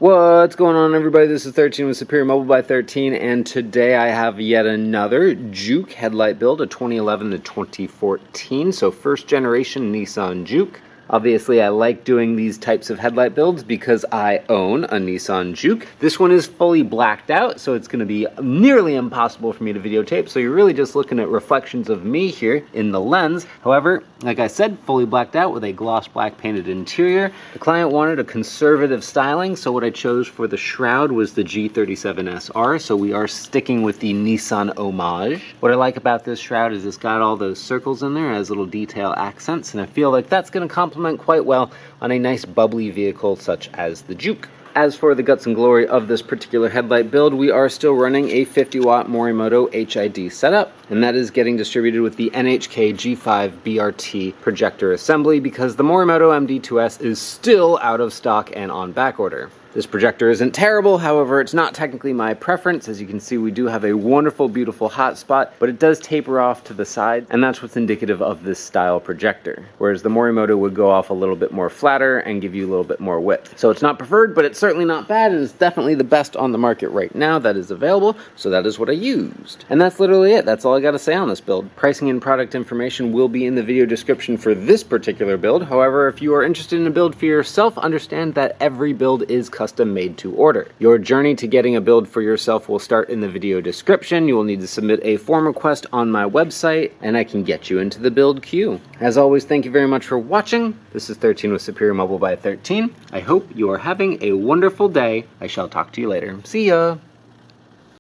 What's going on, everybody? This is 13 with Superior Mobile by 13, and today I have yet another Juke headlight build, a 2011 to 2014, so first generation Nissan Juke. Obviously, I like doing these types of headlight builds because I own a Nissan Juke. This one is fully blacked out, so it's going to be nearly impossible for me to videotape, so you're really just looking at reflections of me here in the lens. However, like I said, fully blacked out with a gloss black painted interior. The client wanted a conservative styling, so what I chose for the Shroud was the G37SR, so we are sticking with the Nissan homage. What I like about this Shroud is it's got all those circles in there as little detail accents, and I feel like that's going to complement quite well on a nice bubbly vehicle such as the Juke. As for the guts and glory of this particular headlight build, we are still running a 50-watt Morimoto HID setup, and that is getting distributed with the NHK G5 BRT projector assembly because the Morimoto MD2S is still out of stock and on back order. This projector isn't terrible, however, it's not technically my preference. As you can see, we do have a wonderful, beautiful hotspot, but it does taper off to the side, and that's what's indicative of this style projector. Whereas the Morimoto would go off a little bit more flatter and give you a little bit more width. So it's not preferred, but it's certainly not bad, and it's definitely the best on the market right now that is available, so that is what I used. And that's literally it. That's all I gotta say on this build. Pricing and product information will be in the video description for this particular build. However, if you are interested in a build for yourself, understand that every build is custom made to order. Your journey to getting a build for yourself will start in the video description. You will need to submit a form request on my website, and I can get you into the build queue. As always, thank you very much for watching. This is 13 with Superior Mobile by 13. I hope you are having a wonderful day. I shall talk to you later. See ya!